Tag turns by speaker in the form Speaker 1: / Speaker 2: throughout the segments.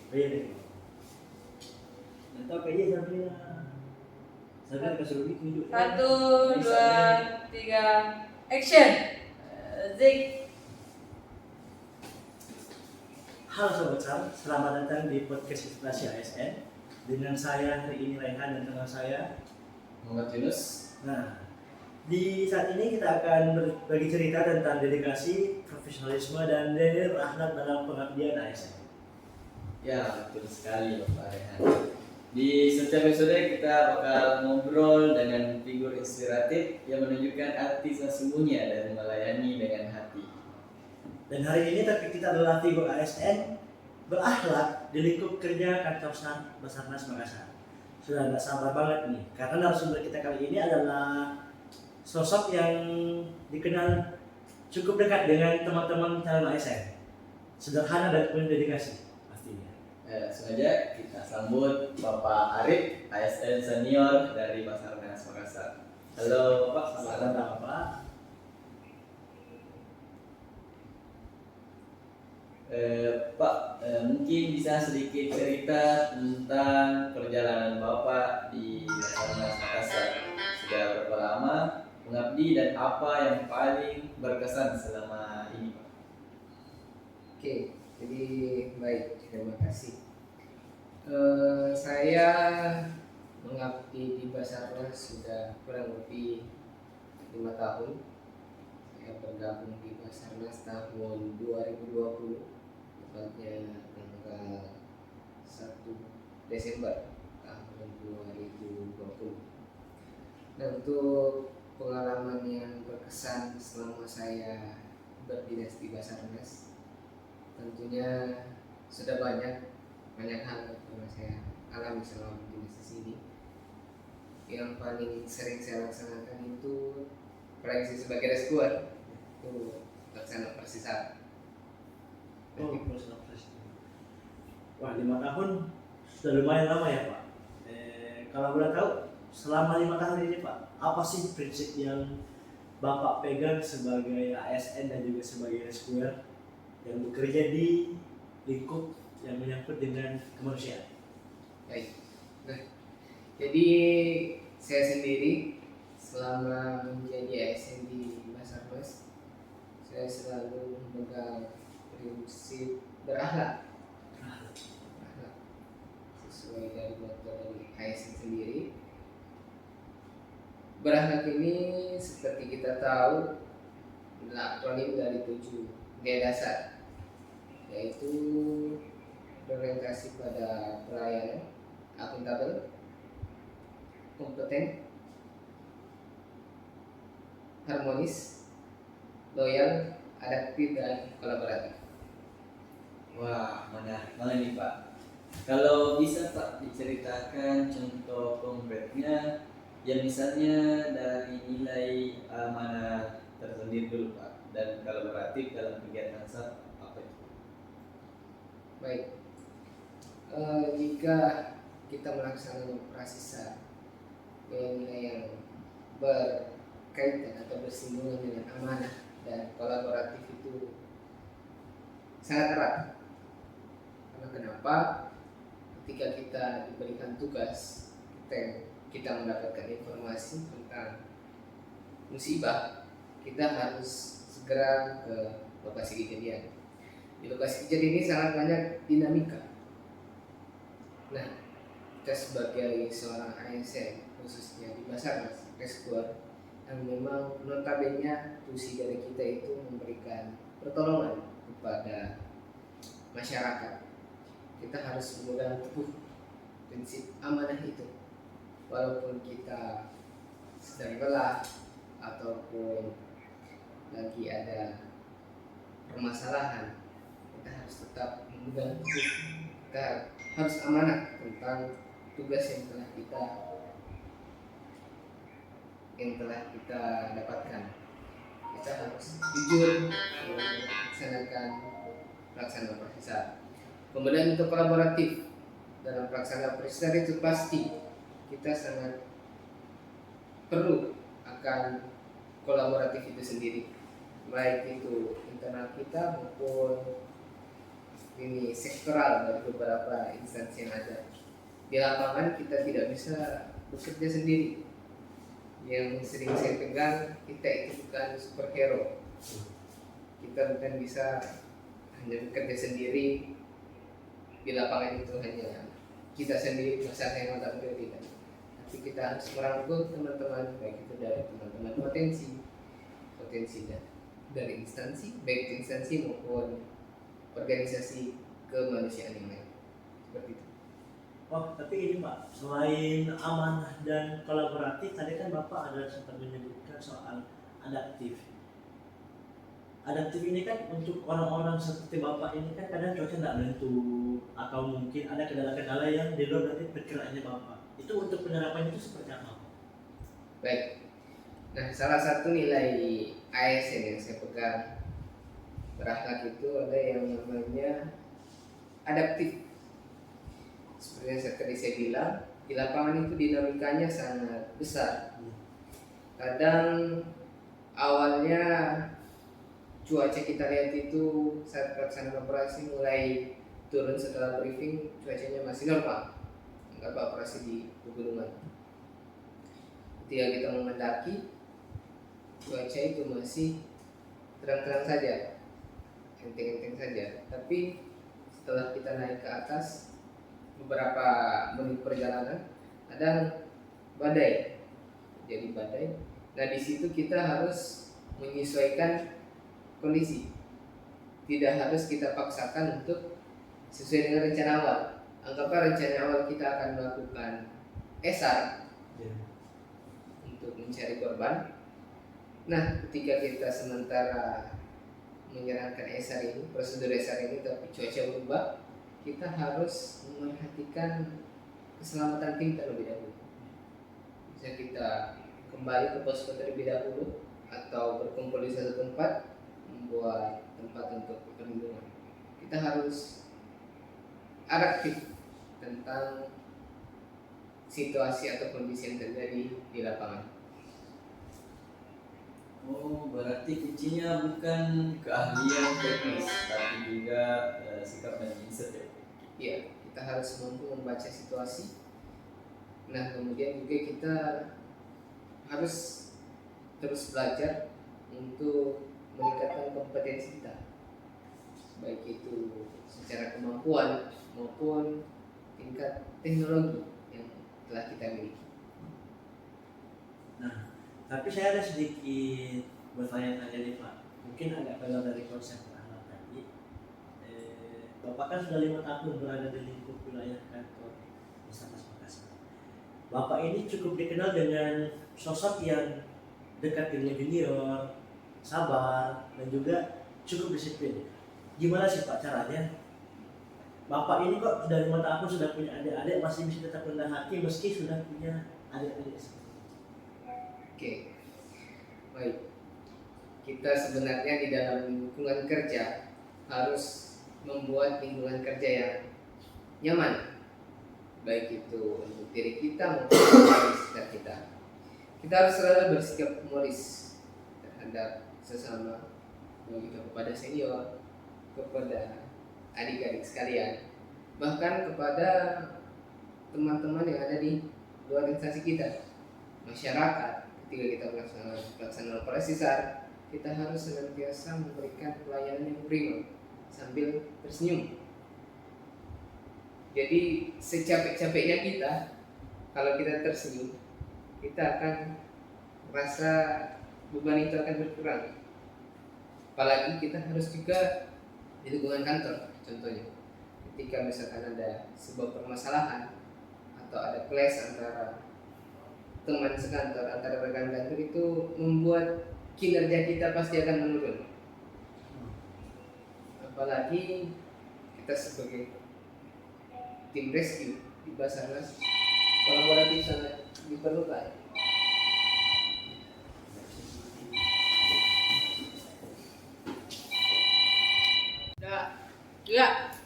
Speaker 1: Really? Atau kayaknya sampai kasih tunjuk.
Speaker 2: Satu, dua, tiga, action. Zik.
Speaker 1: Halo Sobat Sam, selamat datang di podcast Inspirasi ASN. Dengan saya hari ini Raihan dan teman saya
Speaker 3: Muhammad Yunus.
Speaker 1: Nah, di saat ini kita akan berbagi cerita tentang dedikasi, profesionalisme, dan nilai berakhlak dalam pengabdian ASN.
Speaker 3: Ya, betul sekali Bapak Rehan. Di setiap episode kita bakal ngobrol dengan figur inspiratif yang menunjukkan arti sesungguhnya dan melayani dengan hati.
Speaker 1: Dan hari ini topik kita adalah figur ASN berakhlak di lingkup kerja kantor Basarnas Makassar. Sudah nggak sabar banget nih, karena narasumber kita kali ini adalah sosok yang dikenal cukup dekat dengan teman-teman calon ASN. Sederhana dan penuh dedikasi pastinya.
Speaker 3: Sengaja kita sambut Bapak Arif, ASN senior dari Basarnas Makassar. Halo Bapak,
Speaker 1: Selamat datang Pak.
Speaker 3: Pak, mungkin bisa sedikit cerita tentang perjalanan Bapak di Basarnas Makassar. Sudah berapa lama mengabdi dan apa yang paling berkesan selama ini, Pak?
Speaker 4: Oke, jadi baik, terima kasih. Saya mengabdi di Basarnas sudah kurang lebih 5 tahun. Saya bergabung di Basarnas tahun 2020, tepatnya tanggal 1 Desember tahun 2020. Dan untuk pengalaman yang berkesan selama saya berdinas di Basarnas, tentunya sudah banyak hal yang pernah saya alami selama berdinas di sini. Yang paling sering saya laksanakan itu proyeksi sebagai rescuer, itu laksana persisat.
Speaker 1: Wah, 5 tahun sudah lumayan lama ya Pak. Kalau boleh tahu, selama 5 tahun ini Pak, apa sih prinsip yang Bapak pegang sebagai ASN dan juga sebagai rescuer yang bekerja di lingkup yang menyangkut dengan kemanusiaan?
Speaker 4: Baik. Nah, jadi saya sendiri selama menjadi ASN di Basarnas, saya selalu memegang prinsip berakhlak sesuai dari motto dari ASN sendiri. Berakhlak ini seperti kita tahu adalah akronim dari 7 gaya dasar, yaitu berorientasi pada pelayanan, akuntabel, kompeten, harmonis, loyal, adaptif, dan kolaboratif.
Speaker 3: Wah, menarik banget nih Pak. Kalau bisa Pak diceritakan contoh konkretnya, ya misalnya dari nilai amanah tersendiri dulu Pak, dan kolaboratif dalam kegiatan SAT apa itu?
Speaker 4: Baik, jika kita melaksanakan operasi SAR nilai yang berkaitan atau bersinggungan dengan amanah dan kolaboratif itu sangat erat. Karena kenapa? Ketika kita diberikan tugas, kita mendapatkan informasi tentang musibah, kita harus segera ke lokasi kejadian. Di lokasi kejadian ini sangat banyak dinamika. Nah, kita sebagai seorang ASN, khususnya di Basarnas rescuer, yang memang notabene fungsi dari kita itu memberikan pertolongan kepada masyarakat. Kita harus memegang teguh prinsip amanah itu, walaupun kita sedang lelah ataupun lagi ada permasalahan, kita harus tetap memegang teguh. Kita harus amanah tentang tugas yang telah kita dapatkan. Kita harus jujur melaksanakan pelaksanaan persisat. Kemudian untuk kolaboratif dalam pelaksanaan persisat itu pasti kita sangat perlu akan kolaboratif itu sendiri, baik itu internal kita maupun ini sektoral dari beberapa instansi yang ada. Di lapangan kita tidak bisa bekerja sendiri. Yang sering saya pegang, kita itu bukan superhero. Kita bukan bisa hanya bekerja sendiri. Di lapangan itu hanya kita sendiri besar yang mata tidak. Tapi kita harus merangkul teman-teman, baik itu dari teman-teman potensi dari instansi, baik instansi maupun organisasi kemanusiaan yang lain. Seperti itu.
Speaker 1: Oh, tapi ini Pak, selain amanah dan kolaboratif, tadi kan Bapak ada sempat menyebutkan soal adaptif. Adaptif ini kan untuk orang-orang seperti Bapak ini kan kadang cuaca tidak menentu atau mungkin ada kendala-kendala yang di luar dari perkiraannya Bapak. Itu untuk penerapan itu seperti apa?
Speaker 4: Baik. Nah, salah satu nilai ASN yang saya pegang berakhlak itu ada yang namanya adaptif. Seperti yang tadi saya bilang, di lapangan itu dinamikanya sangat besar. Kadang awalnya cuaca kita lihat itu saat pelaksanaan operasi mulai turun setelah briefing, cuacanya masih normal, nggak operasi di pegunungan. Ketika kita mendaki, cuaca itu masih terang-terang saja, enteng-enteng saja. Tapi setelah kita naik ke atas, beberapa menit perjalanan ada badai, jadi badai. Nah, di situ kita harus menyesuaikan kondisi, tidak harus kita paksakan untuk sesuai dengan rencana awal. Anggaplah rencana awal kita akan melakukan SR untuk mencari korban. Nah, ketika kita sementara menjalankan SR ini, prosedur SR ini, tapi cuaca berubah, kita harus memperhatikan keselamatan tim terlebih dahulu. Bisa kita kembali ke posko terlebih dahulu atau berkumpul di satu tempat, membuat tempat untuk perlindungan. Kita harus adaptif tentang situasi atau kondisi yang terjadi di lapangan.
Speaker 3: Oh, berarti kuncinya bukan keahlian teknis, tapi juga sikap dan mindset ya.
Speaker 4: Iya, kita harus mampu membaca situasi. Nah, kemudian juga kita harus terus belajar untuk meningkatkan kompetensi kita, baik itu secara kemampuan maupun tingkat teknologi yang telah kita miliki.
Speaker 1: Nah, tapi saya ada sedikit bertanya-tanya nih Pak. Mungkin agak keluar dari konsep anak tadi. Bapak kan sudah 5 tahun berada di lingkup wilayah kantor Basarnas Makassar. Bapak ini cukup dikenal dengan sosok yang dekat dengan junior, sabar, dan juga cukup disiplin. Gimana sih Pak caranya? Bapak ini kok sudah 5 tahun sudah punya adik-adik masih bisa tetap rendah hati meski sudah punya adik-adik.
Speaker 4: Oke, baik. Kita sebenarnya di dalam lingkungan kerja harus membuat lingkungan kerja yang nyaman, baik itu untuk diri kita maupun untuk sekitar kita. Kita harus selalu bersikap humoris terhadap sesama, baik itu kepada senior, kepada adik-adik sekalian, bahkan kepada teman-teman yang ada di luar instansi kita, masyarakat. Ketika kita melaksanakan operasi SAR, kita harus senantiasa memberikan pelayanan yang prima sambil tersenyum. Jadi secapek-capeknya kita, kalau kita tersenyum, kita akan merasa beban itu akan berkurang. Apalagi kita harus juga di lingkungan kantor, contohnya ketika misalkan ada sebuah permasalahan atau ada clash antara teman sekantor, antara rekan kantor, itu membuat kinerja kita pasti akan menurun. Apalagi kita sebagai tim rescue di Basarnas, kolaboratif sangat diperlukan.
Speaker 2: Ya.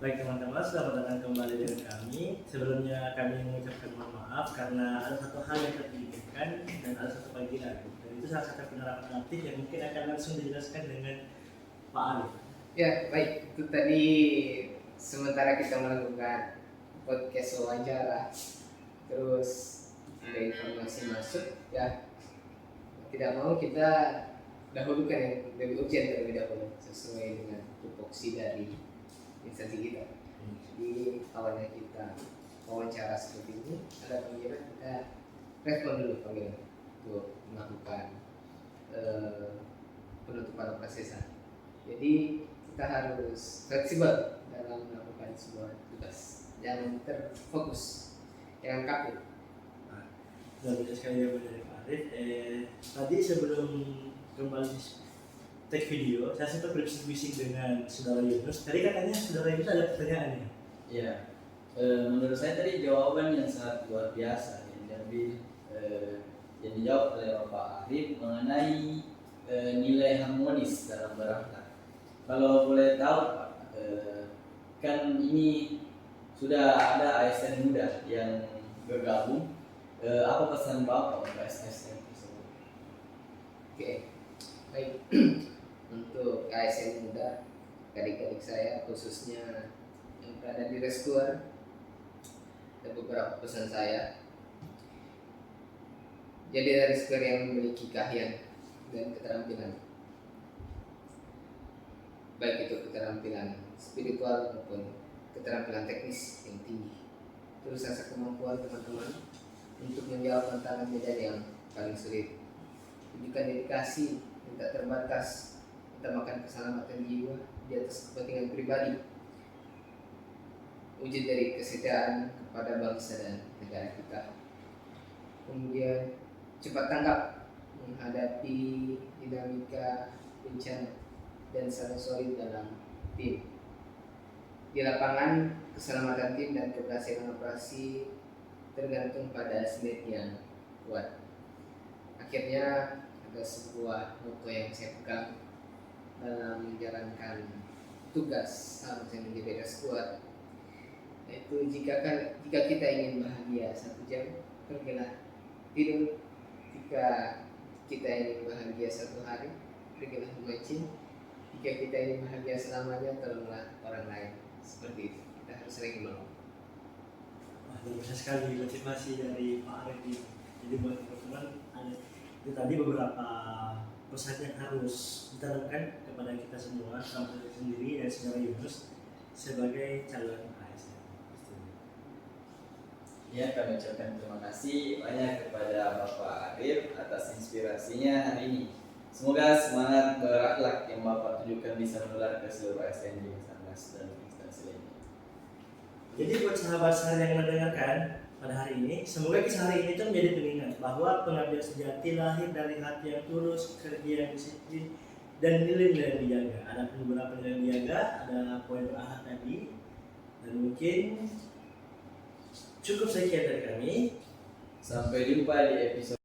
Speaker 1: Baik teman-teman, selamat datang kembali dengan kami. Sebelumnya kami mengucapkan mohon maaf karena ada satu hal yang terpikirkan dan ada satu panggilan. Dan itu salah satu penerapan aktif yang mungkin akan langsung dijelaskan dengan Pak Arif.
Speaker 4: Ya, baik. Itu tadi sementara kita melakukan podcast wawancara, terus ada informasi masuk, ya tidak mau kita dahulukan yang lebih urgent terlebih dahulu sesuai dengan tupoksi dari instansi kita. Jadi awalnya kita wawancara seperti ini, ada panggilan kita respon dulu panggilan untuk melakukan penutupan prosesan. Jadi kita harus fleksibel dalam melakukan sebuah tugas, jangan terfokus, jangan kaku.
Speaker 1: Luar biasa sekali ya dari Pak Arif. Tadi sebelum kembali take video, saya sempat berbisik-bisik dengan saudara Yunus. Tadi katanya saudara Yunus ada pertanyaan ya?
Speaker 3: Iya, menurut saya tadi jawaban yang sangat luar biasa yang diambil, yang dijawab oleh Bapak Arif mengenai nilai harmonis dalam berakhlak. Kalau boleh tahu Pak, kan ini sudah ada ASN muda yang bergabung. Apa pesan Bapak untuk ASN tersebut?
Speaker 4: Oke, baik. Untuk ASN muda, adik-adik saya khususnya yang berada di Rescuer, ada beberapa pesan saya. Jadi dari Rescuer yang memiliki keahlian dan keterampilan, baik itu keterampilan spiritual maupun keterampilan teknis yang tinggi. Terus rasa kemampuan teman-teman untuk menjawab tantangan medan yang paling sulit. Tunjukkan dedikasi yang tak terbatas, utamakan keselamatan jiwa di atas kepentingan pribadi. Wujud dari kesetiaan kepada bangsa dan negara kita. Kemudian cepat tanggap menghadapi dinamika bencana dan saling solid dalam tim. Di lapangan, keselamatan tim dan keberhasilan operasi tergantung pada sinergi yang kuat. Akhirnya ada sebuah moto yang saya pegang dalam menjalankan tugas harusnya menjadi reskuat, yaitu jika kita ingin bahagia 1 jam, pergilah tidur. Jika kita ingin bahagia 1 hari, pergilah memancing. Jika kita ingin bahagia selamanya, tolonglah orang lain. Seperti itu, kita harus sering menolong.
Speaker 1: Luar biasa sekali motivasi dari Pak Arif ini. Jadi buat teman-teman, ada itu tadi beberapa pesan yang harus ditanamkan kepada kita semua, sama saya sendiri dan saudara Yunus sebagai calon ASN.
Speaker 3: Ya, kami ucapkan terima kasih banyak kepada Bapak Arif atas inspirasinya hari ini. Semoga semangat berakhlak yang Bapak tunjukkan bisa menular ke seluruh ASN di Basarnas dan instansi lainnya.
Speaker 1: Jadi buat sahabat saya yang mendengarkan pada hari ini, semoga kisah hari ini itu menjadi pengingat bahwa pengabdian sejati lahir dari hati yang tulus, kerja yang disiplin, dan nilai-nilai yang dijaga. Ada beberapa nilai yang dijaga, ada poin berakhlak tadi, dan mungkin cukup sekian dari kami.
Speaker 3: Sampai jumpa di episode